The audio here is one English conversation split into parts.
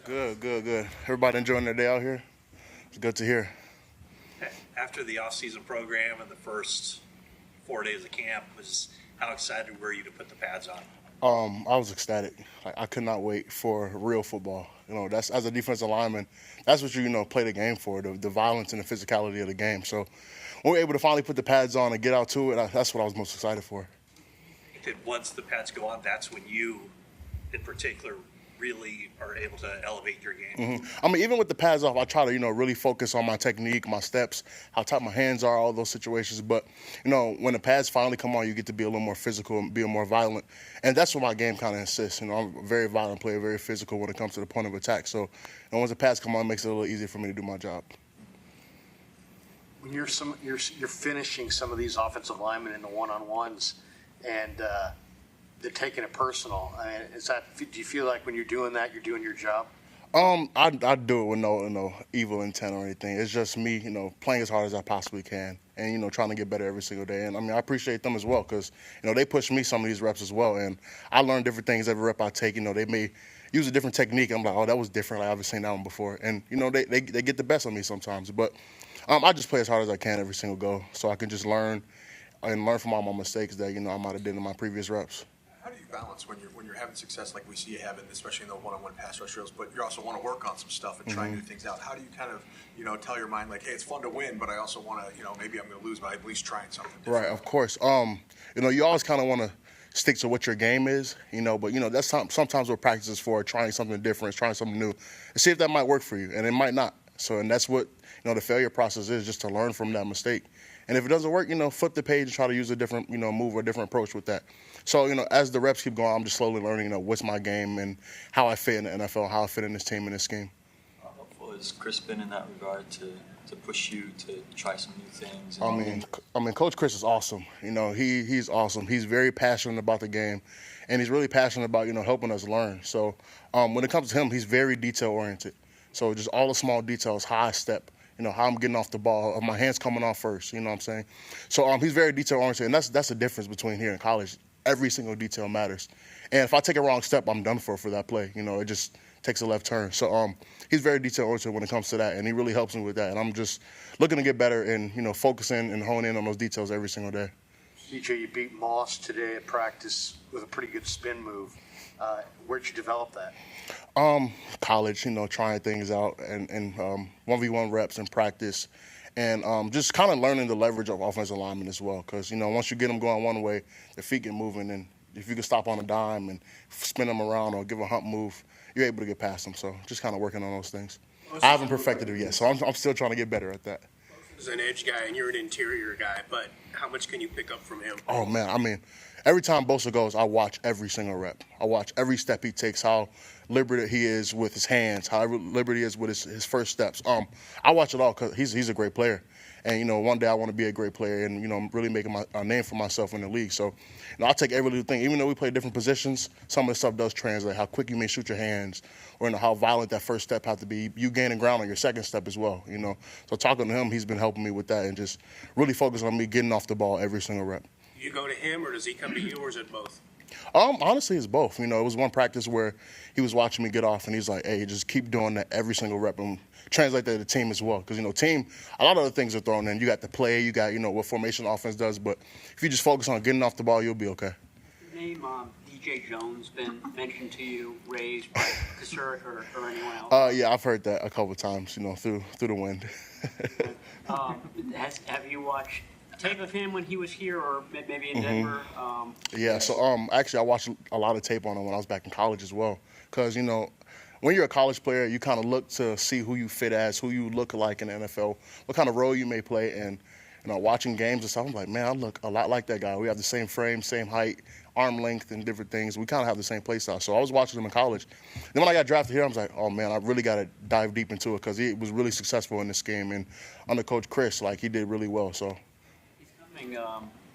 Good, good, good. Everybody enjoying their day out here? It's good to hear. After the off-season program and the first 4 days of camp, how excited were you to put the pads on? I was ecstatic. I could not wait for real football. That's as a defensive lineman, that's what you play the game for, the violence and the physicality of the game. So when we were able to finally put the pads on and get out to it, that's what I was most excited for. That once the pads go on, that's when you, in particular, really are able to elevate your game. I mean, even with the pads off, I try to, really focus on my technique, my steps, how tight my hands are, all those situations. But, when the pads finally come on, you get to be a little more physical and be more violent. And that's what my game kind of insists. I'm a very violent player, very physical when it comes to the point of attack. So, once the pads come on, it makes it a little easier for me to do my job. When you're finishing some of these offensive linemen in the one-on-ones and they're taking it personal. I mean, do you feel like when you're doing that, you're doing your job? I do it with no evil intent or anything. It's just me, playing as hard as I possibly can and, trying to get better every single day. And, I mean, I appreciate them as well because, they push me some of these reps as well. And I learn different things every rep I take. They may use a different technique. I'm like, oh, that was different. I haven't seen that one before. And, they get the best of me sometimes. But I just play as hard as I can every single go so I can just learn from all my mistakes that, I might have did in my previous reps. How do you balance when you're having success like we see you having, especially in the one-on-one pass rush drills, but you also want to work on some stuff and try new things out? How do you kind of, tell your mind like, hey, it's fun to win, but I also want to, maybe I'm going to lose, but I'm at least trying something different? Right, of course. You always kind of want to stick to what your game is, but that's sometimes what practice is for, trying something different, trying something new, and see if that might work for you, and it might not. So, and that's what the failure process is, just to learn from that mistake. And if it doesn't work, flip the page and try to use a different, move or a different approach with that. So, as the reps keep going, I'm just slowly learning, what's my game and how I fit in the NFL, how I fit in this team and this scheme. How helpful has Kris been in that regard to push you to try some new things? I mean, Coach Kris is awesome. He's awesome. He's very passionate about the game, and he's really passionate about, helping us learn. So, when it comes to him, he's very detail-oriented. So just all the small details, how I step, how I'm getting off the ball, my hands coming off first, you know what I'm saying? So he's very detail-oriented, and that's the difference between here and college. Every single detail matters. And if I take a wrong step, I'm done for that play. It just takes a left turn. So he's very detail-oriented when it comes to that, and he really helps me with that. And I'm just looking to get better and, focusing and hone in on those details every single day. DJ, you beat Moss today at practice with a pretty good spin move. Where'd you develop that? College, trying things out and 1v1 reps in practice. And just kind of learning the leverage of offensive linemen as well. Because, once you get them going one way, their feet get moving. And if you can stop on a dime and spin them around or give a hump move, you're able to get past them. So just kind of working on those things. I haven't perfected it yet, so I'm still trying to get better at that. As an edge guy and you're an interior guy, but how much can you pick up from him? Oh, man, I mean, every time Bosa goes, I watch every single rep. I watch every step he takes, how liberated he is with his hands, how liberated he is with his first steps. I watch it all because he's a great player. And, one day I want to be a great player and, really making a name for myself in the league. So, I'll take every little thing. Even though we play different positions, some of the stuff does translate, how quick you may shoot your hands or, how violent that first step has to be. You gaining ground on your second step as well, So talking to him, he's been helping me with that and just really focus on me getting off the ball every single rep. Do you go to him or does he come to you or is it both? Honestly, it's both. It was one practice where he was watching me get off, and he's like, hey, just keep doing that every single rep and translate that to the team as well. Because, team, a lot of other things are thrown in. You got the play, you got, what formation offense does. But if you just focus on getting off the ball, you'll be okay. Your name, DJ Jones, been mentioned to you, raised by Kocurek or anyone else? Yeah, I've heard that a couple of times, through the wind. Have you watched tape of him when he was here or maybe in Denver? Yeah, so actually I watched a lot of tape on him when I was back in college as well. Because, when you're a college player, you kind of look to see who you fit as, who you look like in the NFL, what kind of role you may play. And, watching games and stuff, I'm like, man, I look a lot like that guy. We have the same frame, same height, arm length, and different things. We kind of have the same play style. So I was watching him in college. Then when I got drafted here, I was like, oh, man, I really got to dive deep into it because he was really successful in this game. And under Coach Kris, he did really well. So. Coming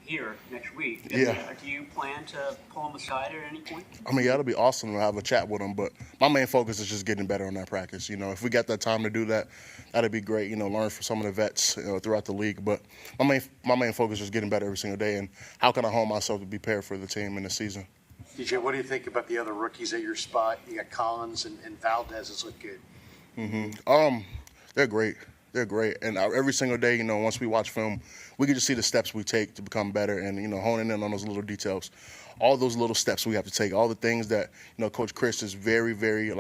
here next week. Yeah. Do you plan to pull him aside at any point? I mean, yeah, it'll be awesome to have a chat with him, but my main focus is just getting better on that practice. If we got that time to do that, that'd be great. Learn from some of the vets throughout the league. But my main focus is getting better every single day, and how can I hone myself to be prepared for the team in the season. DJ, what do you think about the other rookies at your spot? You got Collins and Valdez has looked good. They're great. They're great. And every single day, once we watch film, we can just see the steps we take to become better and, honing in on those little details. All those little steps we have to take, all the things that, Coach Kris is very, very,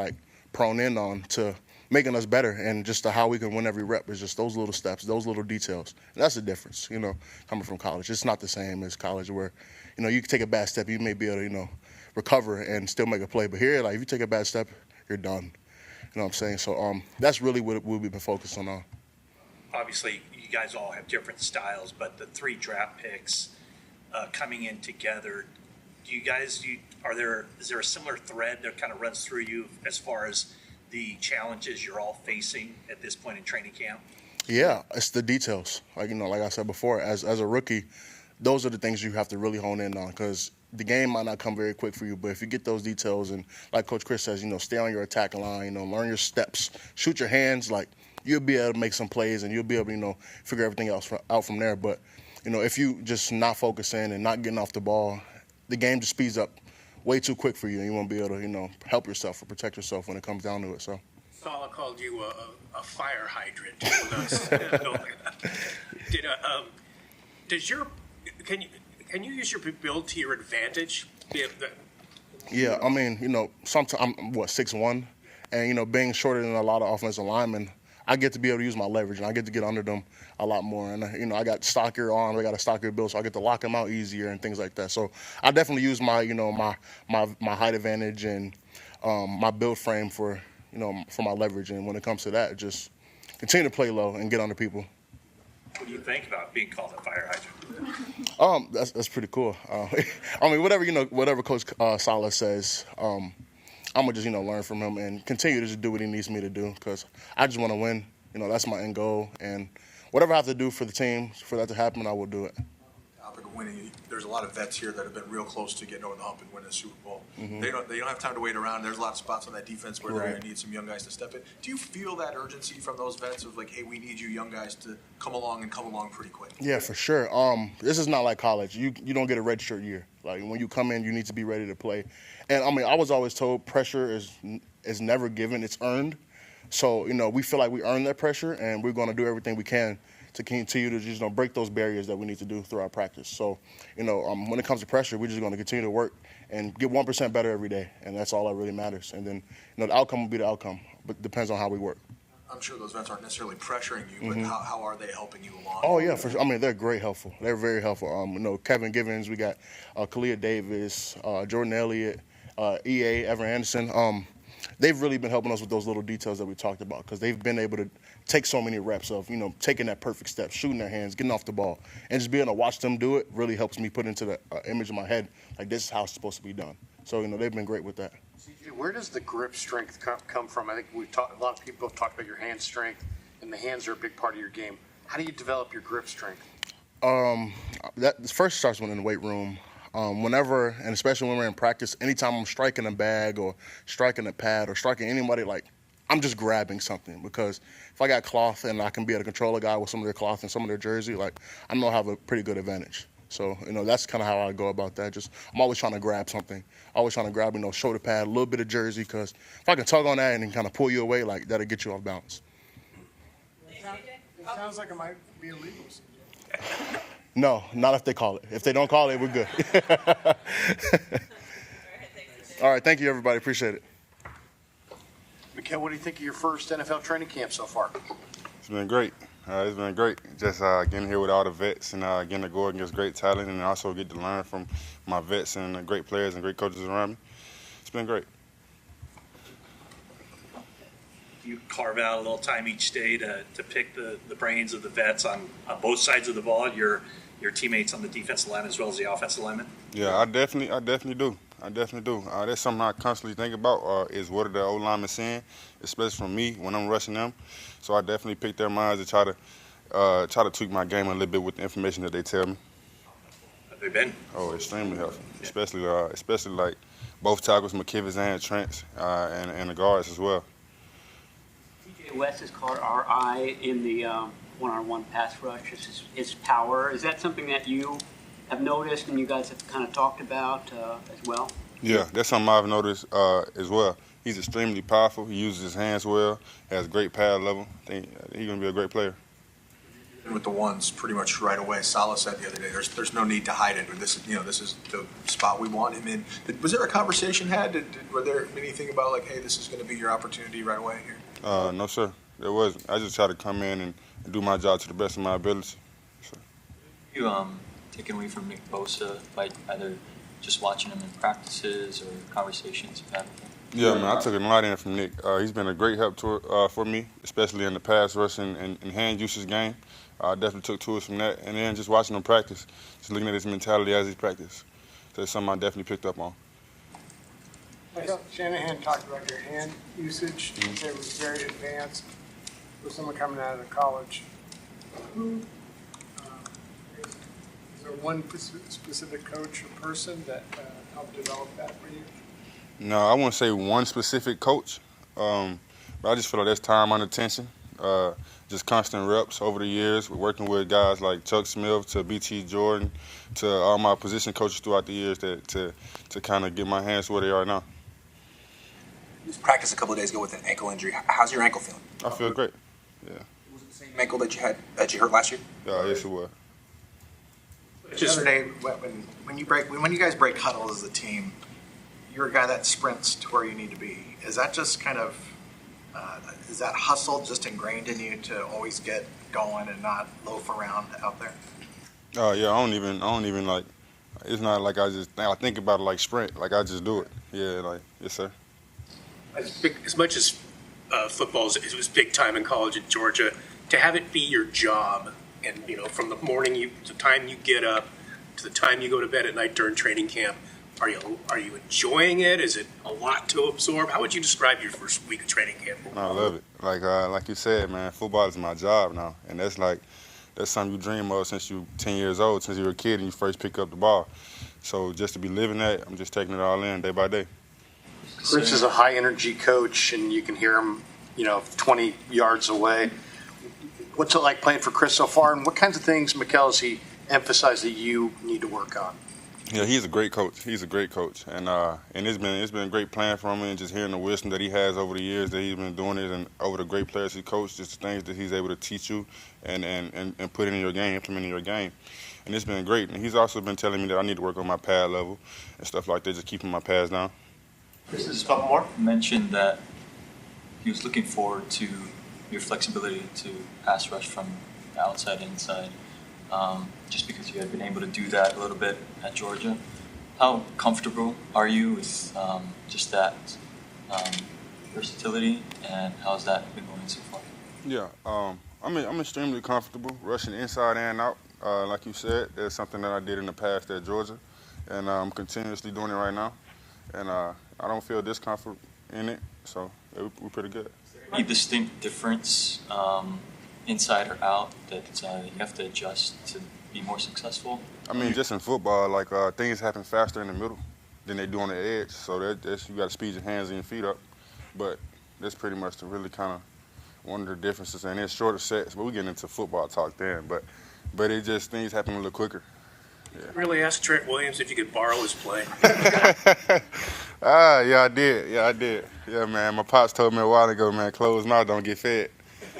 prone in on to making us better, and just to how we can win every rep is just those little steps, those little details. And that's the difference, coming from college. It's not the same as college where, you can take a bad step, you may be able to, recover and still make a play. But here, if you take a bad step, you're done. You know what I'm saying? So that's really what we've been focusing on. Obviously, you guys all have different styles, but the 3 draft picks coming in together, is there a similar thread that kind of runs through you as far as the challenges you're all facing at this point in training camp? Yeah, it's the details. Like I said before, as a rookie, those are the things you have to really hone in on, because the game might not come very quick for you, but if you get those details and, like Coach Kris says, stay on your attack line, learn your steps, shoot your hands, you'll be able to make some plays and you'll be able to, figure everything else out from there. But, if you just not focusing and not getting off the ball, the game just speeds up way too quick for you, and you won't be able to, help yourself or protect yourself when it comes down to it. So. Salah called you a fire hydrant. Can you use your build to your advantage? Yeah, I mean, sometimes I'm 6'1", and being shorter than a lot of offensive linemen, I get to be able to use my leverage, and I get to get under them a lot more. And I got stockier arms, I got a stockier build, so I get to lock them out easier and things like that. So I definitely use my my height advantage and my build frame for my leverage. And when it comes to that, just continue to play low and get under people. What do you think about being called a fire hydrant? That's pretty cool. I mean, whatever Coach Salah says, I'm gonna just learn from him and continue to just do what he needs me to do, because I just want to win. That's my end goal, and whatever I have to do for the team for that to happen, I will do it. Topic of winning, there's a lot of vets here that have been real close to getting over the hump and winning a Super Bowl. They don't have time to wait around. There's a lot of spots on that defense where they're going to need some young guys to step in. Do you feel that urgency from those vets of hey, we need you young guys to come along pretty quick? Yeah, for sure. This is not like college. You don't get a redshirt year. When you come in, you need to be ready to play. And I mean, I was always told pressure is never given; it's earned. So we feel like we earn that pressure, and we're going to do everything we can to continue to just break those barriers that we need to do through our practice. So when it comes to pressure, we're just going to continue to work and get 1% better every day, and that's all that really matters. And then the outcome will be the outcome, but it depends on how we work. I'm sure those vets aren't necessarily pressuring you, but how are they helping you along? Oh yeah, for sure. I mean, they're great helpful. They're very helpful. Kevin Givens, we got Kalia Davis, Jordan Elliott, EA, Evan Anderson. They've really been helping us with those little details that we talked about, because they've been able to take so many reps of, taking that perfect step, shooting their hands, getting off the ball, and just being able to watch them do it really helps me put into the image in my head, this is how it's supposed to be done. So, they've been great with that. Where does the grip strength come from? I think a lot of people have talked about your hand strength, and the hands are a big part of your game. How do you develop your grip strength? That first starts in the weight room. Whenever, and especially when we're in practice, anytime I'm striking a bag or striking a pad or striking anybody, I'm just grabbing something, because if I got cloth and I can be able to control a guy with some of their cloth and some of their jersey, I know I have a pretty good advantage. So, that's kind of how I go about that. I'm always trying to grab something. Always trying to grab, shoulder pad, a little bit of jersey, because if I can tug on that and then kind of pull you away, that'll get you off balance. It sounds like it might be illegal. No, not if they call it. If they don't call it, we're good. All right, thank you, everybody. Appreciate it. Mykel, what do you think of your first NFL training camp so far? It's been great. It's been great. Just getting here with all the vets and getting to go against great talent, and also get to learn from my vets and the great players and great coaches around me. It's been great. You carve out a little time each day to pick the brains of the vets on both sides of the ball, your teammates on the defensive line as well as the offensive linemen? Yeah, I definitely do. That's something I constantly think about, is what are the O-linemen saying, especially from me when I'm rushing them. So I definitely pick their minds to try to tweak my game a little bit with the information that they tell me. Have they been? Oh, extremely helpful, especially like both tackles, McKivitz and Trent, and the guards as well. TJ West has caught our eye in the one-on-one pass rush. His power. Is that something that you have noticed and you guys have kind of talked about as well? Yeah, that's something I've noticed as well. He's extremely powerful. He uses his hands well. Has great pad level. I think he's going to be a great player. With the ones pretty much right away. Salah said the other day, there's no need to hide it. This is the spot we want him in. Was there a conversation had? Were there anything about like, hey, this is going to be your opportunity right away here? No, sir. There wasn't. I just try to come in and do my job to the best of my ability. So. You taken away from Nick Bosa by either just watching him in practices or conversations you've had with him? Yeah, man, I took a lot in from Nick. He's been a great help for me, especially in the pass rush and hand usage game. I definitely took tools from that. And then just watching him practice, just looking at his mentality as he practiced. So that's something I definitely picked up on. Shanahan talked about your hand usage. He said it was very advanced for someone coming out of college. Is there one specific coach or person that helped develop that for you? No, I wouldn't say one specific coach, but I just feel like that's time under tension. Just constant reps over the years, working with guys like Chuck Smith to BT Jordan to all my position coaches throughout the years to kind of get my hands where they are now. You just practiced a couple of days ago with an ankle injury. How's your ankle feeling? I feel great. Yeah. Was it the same ankle that you hurt last year? Yeah, yes it was. Just today, when you guys break huddles as a team, you're a guy that sprints to where you need to be. Is that just kind of is that hustle just ingrained in you to always get going and not loaf around out there? Yeah, I don't even like. It's not like I think about it like sprint. Like I just do it. Yeah, like yes sir. As much as football it was big time in college at Georgia, to have it be your job, and from the morning the time you get up to the time you go to bed at night during training camp. Are you enjoying it? Is it a lot to absorb? How would you describe your first week of training camp? I love it. Like you said, man, football is my job now, and that's something you dream of since you're 10 years old, since you were a kid and you first pick up the ball. So just to be living that, I'm just taking it all in day by day. Kris is a high energy coach, and you can hear him, 20 yards away. What's it like playing for Kris so far, and what kinds of things, Mykel, has he emphasized that you need to work on? Yeah, he's a great coach. He's a great coach, and it's been a great plan for him, and just hearing the wisdom that he has over the years that he's been doing it, and over the great players he coached, just the things that he's able to teach you and put in your game, implement in your game, and it's been great. And he's also been telling me that I need to work on my pad level and stuff like that, just keeping my pads down. Kris has mentioned that he was looking forward to your flexibility to pass rush from the outside inside. Just because you had been able to do that a little bit at Georgia. How comfortable are you with just that versatility, and how's that been going so far? Yeah, I'm extremely comfortable rushing inside and out. Like you said, that's something that I did in the past at Georgia, and I'm continuously doing it right now. And I don't feel discomfort in it, so we're pretty good. Any distinct difference inside or out that you have to adjust to be more successful? I mean, just in football, like things happen faster in the middle than they do on the edge. So that's you got to speed your hands and your feet up. But that's pretty much the really kind of one of the differences. And it's shorter sets, but we get into football talk then. But it just things happen a little quicker. Yeah. Really asked Trent Williams if you could borrow his play. Yeah, I did. Yeah, man. My pops told me a while ago, man, closed mouth don't get fed.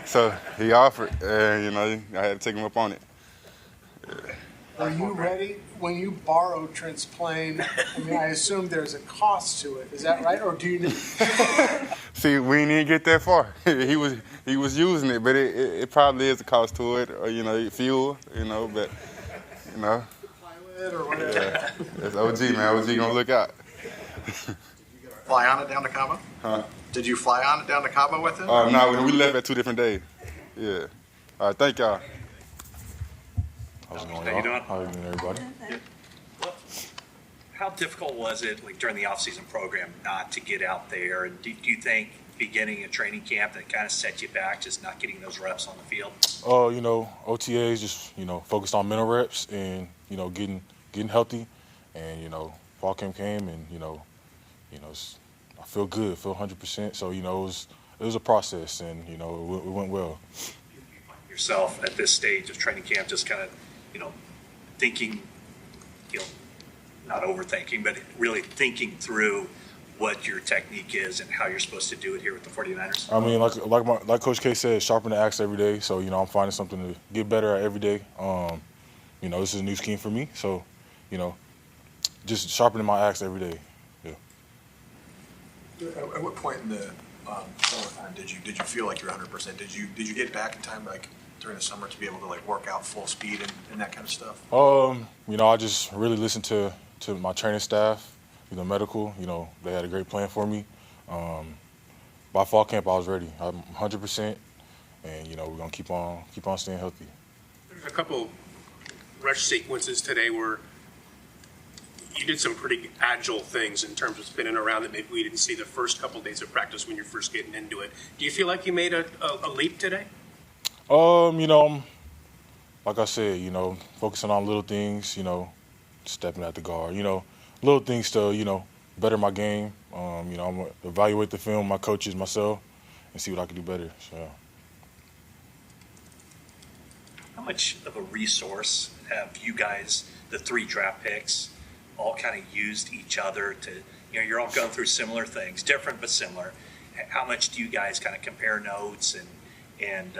So he offered, and I had to take him up on it. Yeah. Are you ready when you borrow Trent's plane? I mean, I assume there's a cost to it. Is that right, or do you? See, we didn't even get that far. he was using it, but it probably is a cost to it, or fuel, but Pilot or whatever. Yeah, that's OG, man. OG gonna look out. Fly on it down to Cabo? Huh? Did you fly on it down to Cabo with him? No, we left at 2 different days. Yeah. All right, thank y'all. How's it going, How you doing? How you doing, everybody? Well, how difficult was it, like during the off-season program, not to get out there? And do you think beginning a training camp that kind of set you back, just not getting those reps on the field? OTAs just focused on mental reps and getting healthy, and fall camp came and I feel good, feel 100%. So it was a process, and it went well. Yourself at this stage of training camp, just kind of thinking not overthinking, but really thinking through what your technique is and how you're supposed to do it here with the 49ers? I mean, like Coach K said, sharpen the axe every day. So, I'm finding something to get better at every day. This is a new scheme for me. So, just sharpening my axe every day. Yeah. At what point in the summertime did you feel like you're 100%? Did you get back in time, like during the summer, to be able to like work out full speed and that kind of stuff? I just really listened to my training staff. Medical, they had a great plan for me. By fall camp, I was ready. I'm 100%, and we're gonna keep on staying healthy. There's a couple rush sequences today where you did some pretty agile things in terms of spinning around that maybe we didn't see the first couple days of practice when you're first getting into it. Do you feel like you made a leap today? Like I said, focusing on little things. Stepping at the guard. Little things to, better my game. I'm going to evaluate the film, my coaches, myself, and see what I can do better. So. How much of a resource have you guys, the 3 draft picks, all kind of used each other to, you're all going through similar things, different but similar. How much do you guys kind of compare notes and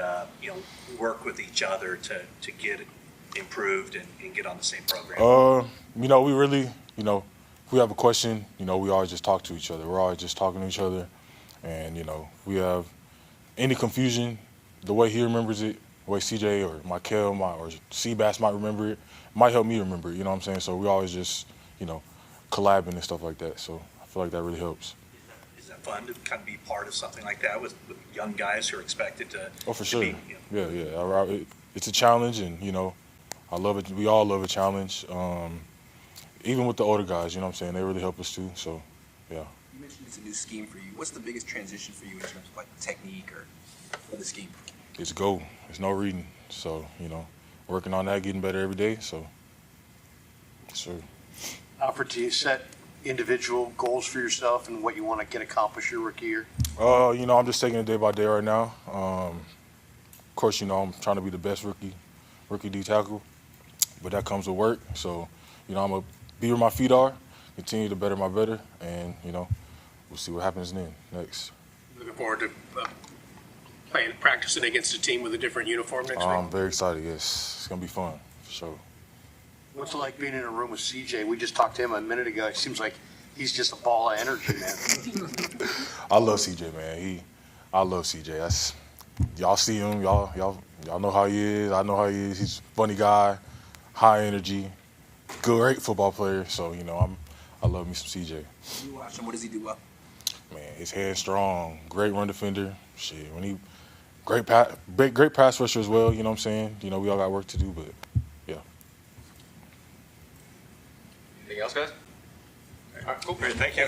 work with each other to get improved and get on the same program? We really, if we have a question, we always just talk to each other. We're always just talking to each other. And, if we have any confusion, the way he remembers it, the way CJ or Mykel or Seabass might remember it, might help me remember it, you know what I'm saying? So we always just, collabing and stuff like that. So I feel like that really helps. Is that fun to kind of be part of something like that with young guys who are expected to for sure. be, Yeah. It's a challenge, and, I love it. We all love a challenge. Even with the older guys, what I'm saying? They really help us too. So, yeah. You mentioned it's a new scheme for you. What's the biggest transition for you in terms of like technique or for the scheme? It's go. There's no reading. So, working on that, getting better every day. So, sure. Alfred, do you set individual goals for yourself and what you want to get accomplished your rookie year? I'm just taking it day by day right now. Of course, I'm trying to be the best rookie D tackle, but that comes with work. So, I'm going to be where my feet are, continue to better my better, and, we'll see what happens next. Looking forward to practicing against a team with a different uniform next week? I'm very excited, yes. It's going to be fun, for sure. What's it like being in a room with CJ? We just talked to him a minute ago. It seems like he's just a ball of energy, man. I love CJ, man. I love CJ. Y'all see him. Y'all know how he is. I know how he is. He's a funny guy, high energy, great football player. So, I love me some CJ. You watch him. What does he do well? Man, his head strong, great run defender. Shit, great pass rusher as well. You know what I'm saying? We all got work to do, but yeah. Anything else, guys? All right, cool. Great, thank you.